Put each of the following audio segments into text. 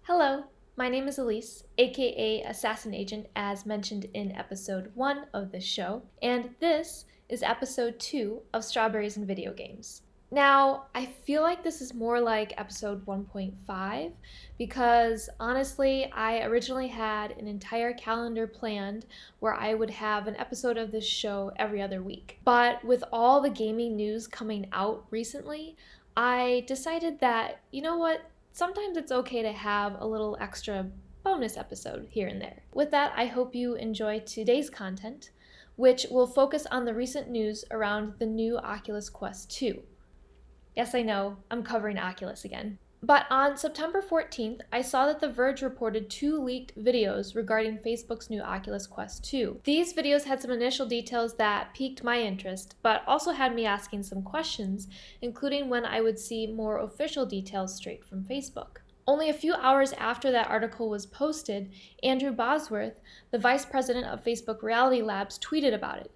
Hello, my name is Elise, aka Assassin Agent, as mentioned in episode 1 of this show, and this is episode 2 of Strawberries and Video Games. Now, I feel like this is more like episode 1.5 because honestly, I originally had an entire calendar planned where I would have an episode of this show every other week. But with all the gaming news coming out recently, I decided that, you know what? Sometimes it's okay to have a little extra bonus episode here and there. With that, I hope you enjoy today's content, which will focus on the recent news around the new Oculus Quest 2. Yes, I know, I'm covering Oculus again. But on September 14th, I saw that The Verge reported 2 leaked videos regarding Facebook's new Oculus Quest 2. These videos had some initial details that piqued my interest, but also had me asking some questions, including when I would see more official details straight from Facebook. Only a few hours after that article was posted, Andrew Bosworth, the vice president of Facebook Reality Labs, tweeted about it,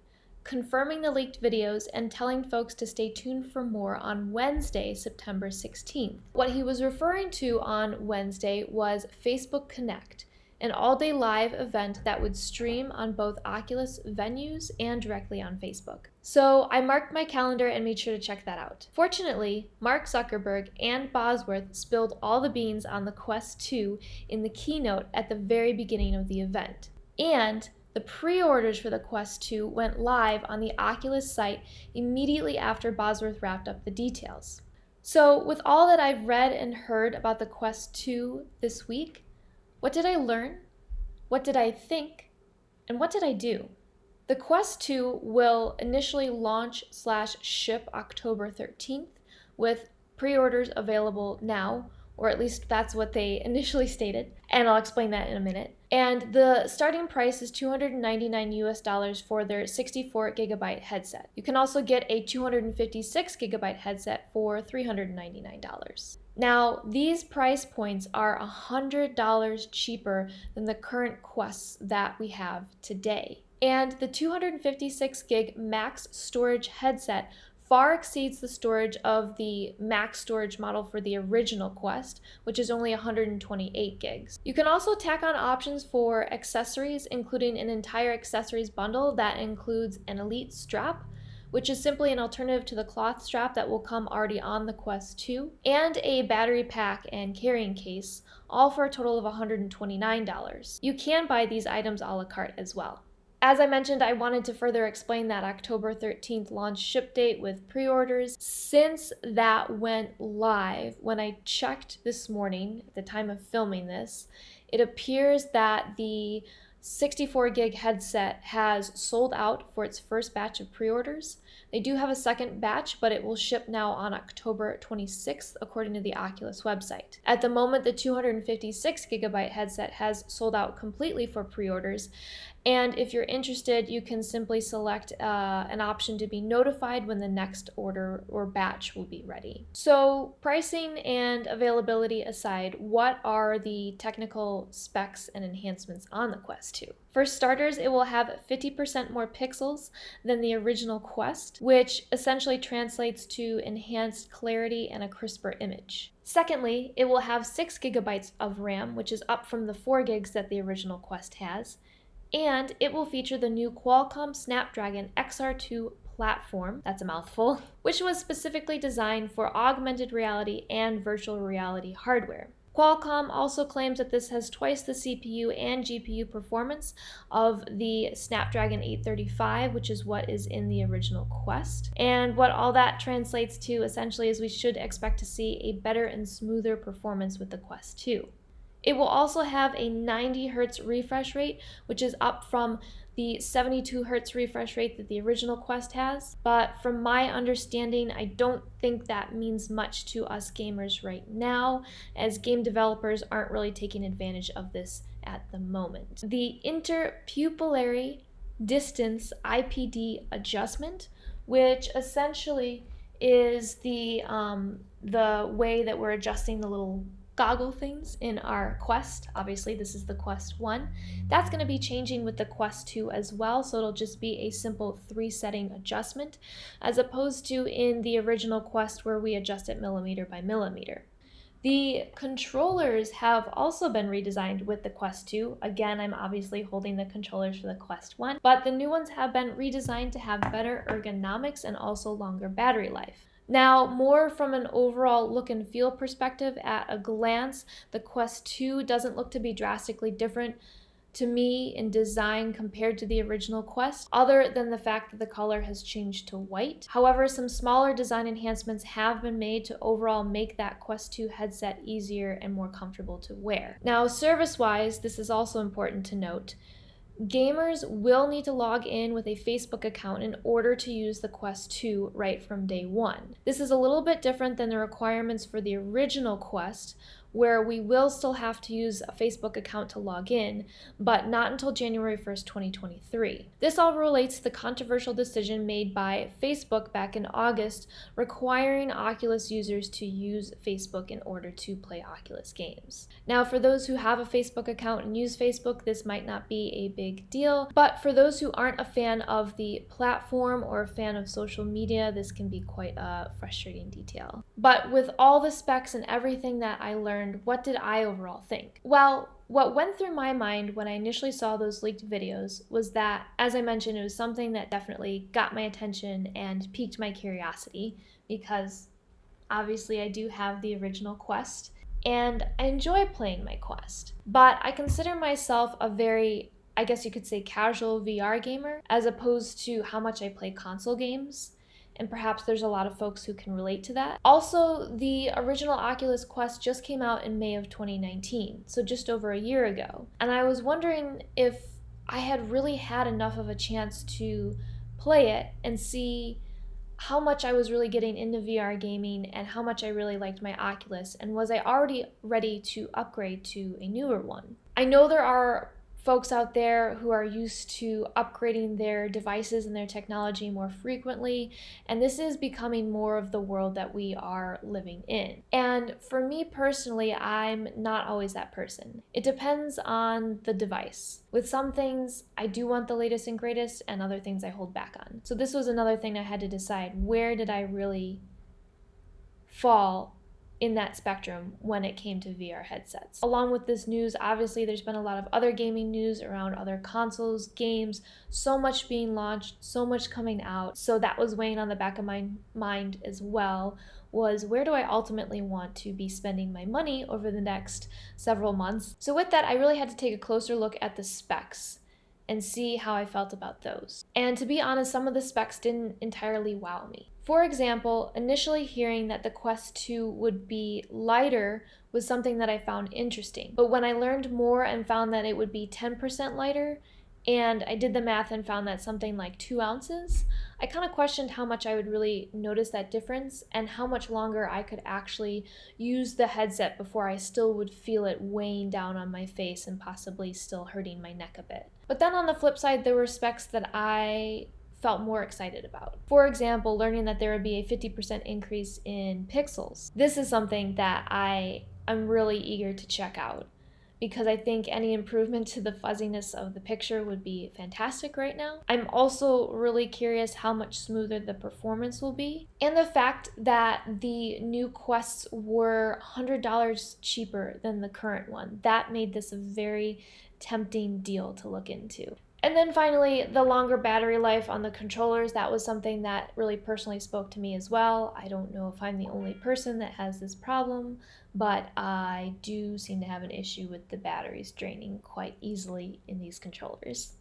confirming the leaked videos and telling folks to stay tuned for more on Wednesday, September 16th. What he was referring to on Wednesday was Facebook Connect, an all-day live event that would stream on both Oculus venues and directly on Facebook. So I marked my calendar and made sure to check that out. Fortunately, Mark Zuckerberg and Bosworth spilled all the beans on the Quest 2 in the keynote at the very beginning of the event. And the pre-orders for the Quest 2 went live on the Oculus site immediately after Bosworth wrapped up the details. So with all that I've read and heard about the Quest 2 this week, what did I learn? What did I think? And what did I do? The Quest 2 will initially launch/ship October 13th with pre-orders available now, or at least that's what they initially stated, and I'll explain that in a minute. And the starting price is $299 for their 64 gigabyte headset. You can also get a 256 gigabyte headset for $399. Now, these price points are $100 cheaper than the current Quests that we have today. And the 256 gig max storage headset far exceeds the storage of the max storage model for the original Quest, which is only 128 gigs. You can also tack on options for accessories, including an entire accessories bundle that includes an Elite strap, which is simply an alternative to the cloth strap that will come already on the Quest 2, and a battery pack and carrying case, all for a total of $129. You can buy these items a la carte as well. As I mentioned, I wanted to further explain that October 13th launch ship date with pre-orders. Since that went live, when I checked this morning at the time of filming this, it appears that the 64 gig headset has sold out for its first batch of pre-orders. They do have a second batch, but it will ship now on October 26th, according to the Oculus website. At the moment, the 256 gigabyte headset has sold out completely for pre-orders. And if you're interested, you can simply select an option to be notified when the next order or batch will be ready. So pricing and availability aside, what are the technical specs and enhancements on the Quest 2? For starters, it will have 50% more pixels than the original Quest, which essentially translates to enhanced clarity and a crisper image. Secondly, it will have 6 gigabytes of RAM, which is up from the 4 gigs that the original Quest has. And it will feature the new Qualcomm Snapdragon XR2 platform, that's a mouthful, which was specifically designed for augmented reality and virtual reality hardware. Qualcomm also claims that this has twice the CPU and GPU performance of the Snapdragon 835, which is what is in the original Quest. And what all that translates to essentially is we should expect to see a better and smoother performance with the Quest 2. It will also have a 90 Hz refresh rate, which is up from the 72 Hz refresh rate that the original Quest has. But from my understanding, I don't think that means much to us gamers right now, as game developers aren't really taking advantage of this at the moment. The interpupillary distance IPD adjustment, which essentially is the way that we're adjusting the little goggle things in our Quest. Obviously, this is the Quest 1. That's going to be changing with the Quest 2 as well, so it'll just be a simple 3-setting adjustment, as opposed to in the original Quest where we adjust it millimeter by millimeter. The controllers have also been redesigned with the Quest 2. Again, I'm obviously holding the controllers for the Quest 1, but the new ones have been redesigned to have better ergonomics and also longer battery life. Now, more from an overall look and feel perspective, at a glance, the Quest 2 doesn't look to be drastically different to me in design compared to the original Quest, other than the fact that the color has changed to white. However, some smaller design enhancements have been made to overall make that Quest 2 headset easier and more comfortable to wear. Now, service-wise, this is also important to note. Gamers will need to log in with a Facebook account in order to use the Quest 2 right from day one. This is a little bit different than the requirements for the original Quest, where we will still have to use a Facebook account to log in, but not until January 1st, 2023. This all relates to the controversial decision made by Facebook back in August, requiring Oculus users to use Facebook in order to play Oculus games. Now, for those who have a Facebook account and use Facebook, this might not be a big deal, but for those who aren't a fan of the platform or a fan of social media, this can be quite a frustrating detail. But with all the specs and everything that I learned, what did I overall think? Well, what went through my mind when I initially saw those leaked videos was that, as I mentioned, it was something that definitely got my attention and piqued my curiosity, because obviously I do have the original Quest and I enjoy playing my Quest. But I consider myself a very, I guess you could say, casual VR gamer, as opposed to how much I play console games. And perhaps there's a lot of folks who can relate to that. Also, the original Oculus Quest just came out in May of 2019, so just over a year ago. And I was wondering if I had really had enough of a chance to play it and see how much I was really getting into VR gaming and how much I really liked my Oculus, and was I already ready to upgrade to a newer one. I know there are folks out there who are used to upgrading their devices and their technology more frequently, and this is becoming more of the world that we are living in. And for me personally, I'm not always that person. It depends on the device. With some things, I do want the latest and greatest, and other things I hold back on. So this was another thing I had to decide. Where did I really fall in that spectrum when it came to VR headsets? Along with this news, obviously there's been a lot of other gaming news around other consoles, games, so much being launched, so much coming out. So that was weighing on the back of my mind as well, was where do I ultimately want to be spending my money over the next several months? So with that, I really had to take a closer look at the specs and see how I felt about those. And to be honest, some of the specs didn't entirely wow me. For example, initially hearing that the Quest 2 would be lighter was something that I found interesting. But when I learned more and found that it would be 10% lighter, and I did the math and found that something like 2 ounces, I kind of questioned how much I would really notice that difference and how much longer I could actually use the headset before I still would feel it weighing down on my face and possibly still hurting my neck a bit. But then on the flip side, there were specs that I felt more excited about. For example, learning that there would be a 50% increase in pixels. This is something that I'm really eager to check out, because I think any improvement to the fuzziness of the picture would be fantastic right now. I'm also really curious how much smoother the performance will be, and the fact that the new Quests were $100 cheaper than the current one. That made this a very tempting deal to look into. And then finally, the longer battery life on the controllers. That was something that really personally spoke to me as well. I don't know if I'm the only person that has this problem, but I do seem to have an issue with the batteries draining quite easily in these controllers.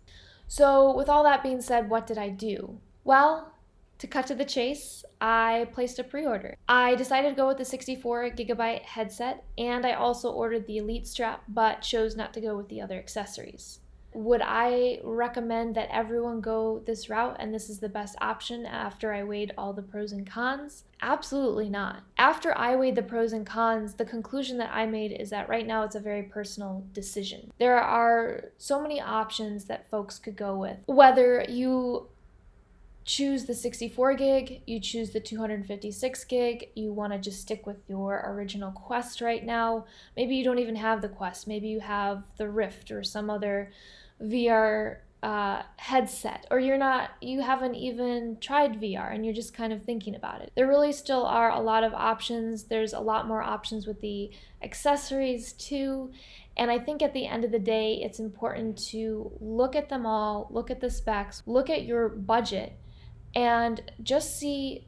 So with all that being said, what did I do? Well, to cut to the chase, I placed a pre-order. I decided to go with the 64GB headset, and I also ordered the Elite strap, but chose not to go with the other accessories. Would I recommend that everyone go this route and this is the best option after I weighed all the pros and cons? Absolutely not. After I weighed the pros and cons, the conclusion that I made is that right now it's a very personal decision. There are so many options that folks could go with. Whether you choose the 64 gig, you choose the 256 gig, you want to just stick with your original Quest right now. Maybe you don't even have the Quest, maybe you have the Rift or some other VR headset, or you haven't even tried VR and you're just kind of thinking about it. There really still are a lot of options. There's a lot more options with the accessories too. And I think at the end of the day, it's important to look at them all, look at the specs, look at your budget, and just see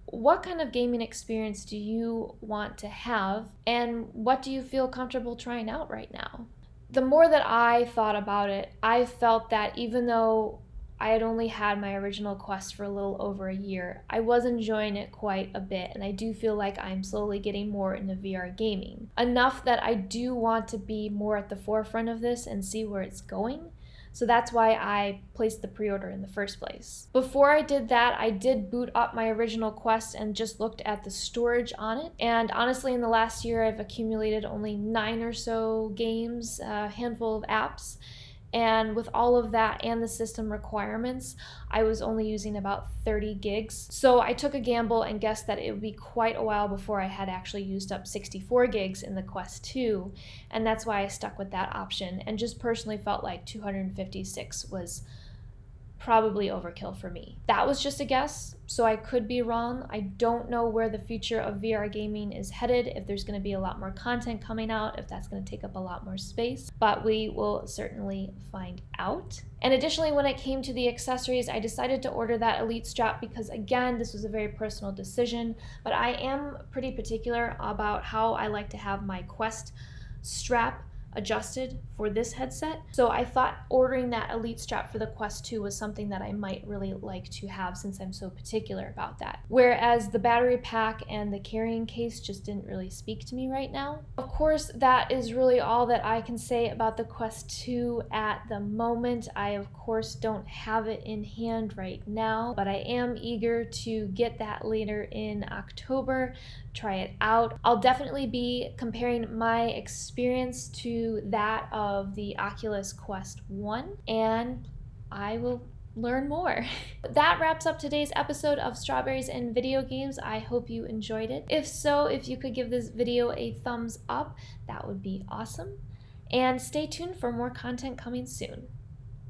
what kind of gaming experience do you want to have and what do you feel comfortable trying out right now. The more that I thought about it, I felt that even though I had only had my original Quest for a little over a year, I was enjoying it quite a bit, and I do feel like I'm slowly getting more into VR gaming. Enough that I do want to be more at the forefront of this and see where it's going. So that's why I placed the pre-order in the first place. Before I did that, I did boot up my original Quest and just looked at the storage on it. And honestly, in the last year, I've accumulated only 9 or so games, a handful of apps. And with all of that and the system requirements, I was only using about 30 gigs. So I took a gamble and guessed that it would be quite a while before I had actually used up 64 gigs in the Quest 2. And that's why I stuck with that option and just personally felt like 256 was probably overkill for me. That was just a guess, so I could be wrong. I don't know where the future of VR gaming is headed, if there's going to be a lot more content coming out, if that's going to take up a lot more space, but we will certainly find out. And additionally, when it came to the accessories, I decided to order that Elite strap because, again, this was a very personal decision, but I am pretty particular about how I like to have my Quest strap adjusted for this headset. So I thought ordering that Elite strap for the Quest 2 was something that I might really like to have since I'm so particular about that. Whereas the battery pack and the carrying case just didn't really speak to me right now. Of course, that is really all that I can say about the Quest 2 at the moment. I, of course, don't have it in hand right now, but I am eager to get that later in October, try it out. I'll definitely be comparing my experience to that of the Oculus Quest 1, and I will learn more. That wraps up today's episode of Strawberries and Video Games. I hope you enjoyed it. If so, if you could give this video a thumbs up, that would be awesome. And stay tuned for more content coming soon.